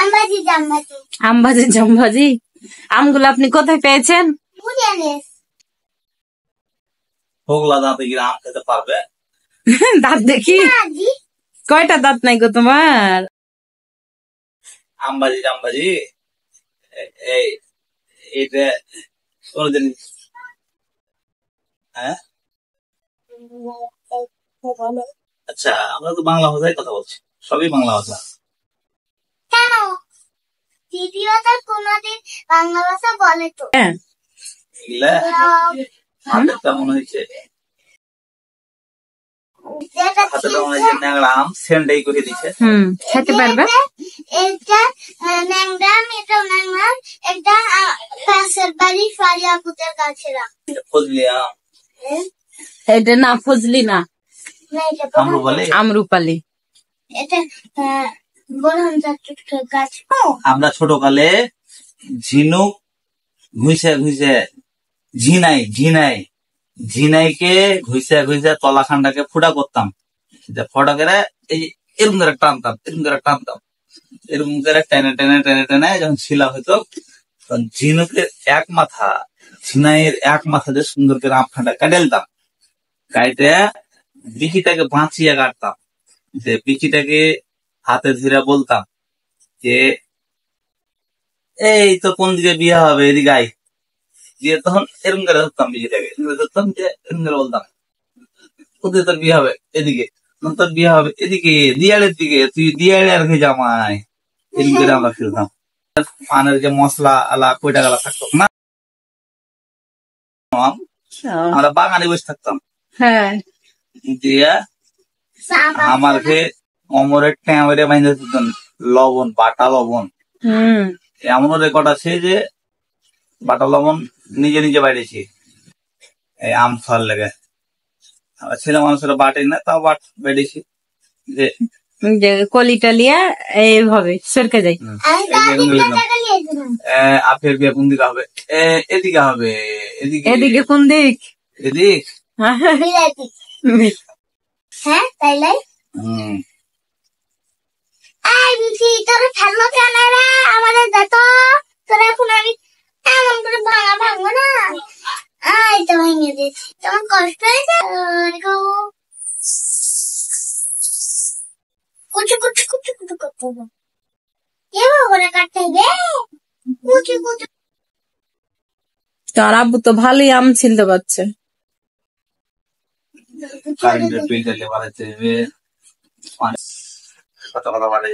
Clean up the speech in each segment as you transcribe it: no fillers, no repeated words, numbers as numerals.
আমবাজি জামবাজি। আমবাজি জামবাজি। আমগুলো আপনি কোথায় পেয়েছেন? হোগলা দাঁতে গিয়ে আম খেতে পারবে? দাঁত দেখি কয়টা দাঁত নাই গো তোমার? আমবাজি জামবাজি এই এইটা কোনদিন হ্যাঁ আচ্ছা আমরা তো বাংলা ভাষায় কথা বলছি, সবই বাংলা ভাষা। কেন দ্বিতীয়ত কোনদিন বাংলা ভাষা বলে তো? এগুলা হাতেরটা মনে হয়েছে হাতেরটা মনে হয়েছে ন্যাংরা আম সেন্ডাই করে দিচ্ছে। খেতে পারবে? এটা ন্যাংরা এটা ন্যাংরা এটা পাশের বাড়ি ফারিয়া কুতের কাছে রাখ। ফজলি আম। এটা না ফজলি না, আমরুপালি। আমরুপালি। এটা বলুন গাছ। আমরা ছোটকালে ঝিনুক ঘুষে ঘুষে ঝিনাইকে ঘুষে ঘুষে তলাখানটাকে ফুটা করতাম। ফটা করে এই এরকম করে টানতাম এরকম করে টেনে টেনে টেনে টেনে যখন শিলা হইতো তখন ঝিনুকের এক মাথা ঝিনাইয়ের এক মাথা দিয়ে সুন্দর করে আমখানটা কেটে দিতাম। কাইটে বিচিটাকে বাঁচিয়ে কাটতাম। যে বিচিটাকে হাতে ধরে বলতাম যে এই তো কোন দিকে বিয়ে হবে এদিকে আয়। দিয়ে তখন এরকম করে ধরতাম বিচিটাকে, ধরতাম যে এরকম করে বলতাম কোথায় তোর বিয়ে হবে এদিকে, তোর বিয়ে হবে এদিকে দিয়ালের দিকে, তুই দিয়ালে আর কি জামাই। এরকম করে আমরা খেলতাম। পানের যে মশলা আলা কয়টা গালা থাকতো না, আমরা বাগানে বসে থাকতাম। হ্যাঁ দিয়া আমাকে অমরের ট্যাঁড়ে বাইন্ধে দিতেন লবণ, বাটা লবণ। এমন রেকর্ড আছে যে বাটা লবণ নিজে নিজে বাইরেছি এই আম খাওয়ার লেগে। ছেলে মানুষেরা বাটে না, তাও বেড়েছি যে কলিটা লিয়া এইভাবে সরকে যায়। আপের বিয়ে কোন দিকে হবে? এদিকে হবে। এদিকে কোন দিক? এদিক। হ্যাঁ তাইলে তোর খেলনা কেন রে আমাদের যত তোর এখন আমি এমন করে ভাঙবো না। এটা ভেঙে দিয়েছি, তোমার কষ্ট হয়েছে? কুচু কুচু কুচু কুচু করতে হবে, এভাবে করে কাটতে হবে কুচু কুচু। তোর আব্বু তো ভালোই আম ছিলতে পারছে। কারেন্টের বিলটা বাড়াইতে হবে, কত কথা বাড়ে।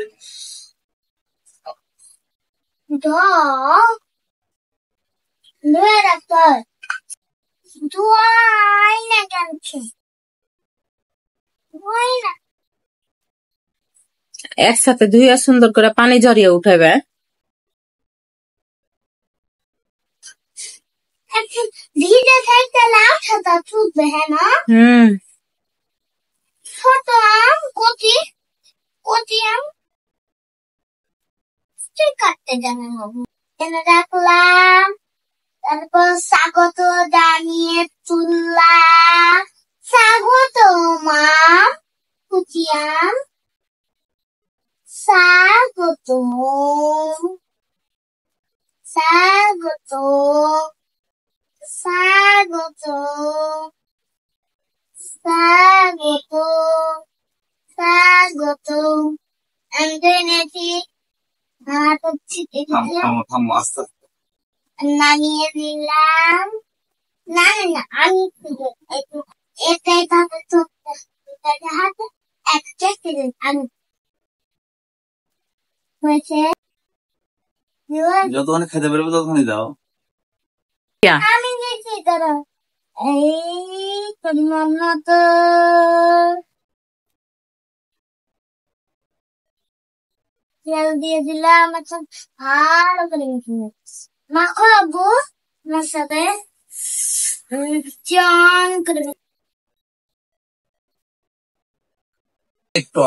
একসাথে ধুইয়া সুন্দর করে পানি ঝরিয়ে উঠাবে। ভিজে থাকতে লাউটা ছুটবে, হ্যাঁ না? ছোট আম কচি কচি আম কাটতে জানা হবো এনে রাখলাম। তারপর স্বাগত জানিয়ে তুললাম। স্বাগত আম কুচি আম স্বাগত স্বাগত স্বাগত স্বাগত স্বাগত এনেছি। নামিয়ে দিলাম। না না না আমি এটাই তাহলে হাতে একটা আমি হয়েছে। যতক্ষণ খেতে পারবে ততক্ষণই দাও। আমি দিচ্ছি তোরা এই পরিমাণ মতো তেল দিয়ে দিলাম। এখন ভালো করে মাখো রাখবো আমার সাথে চান করে একটু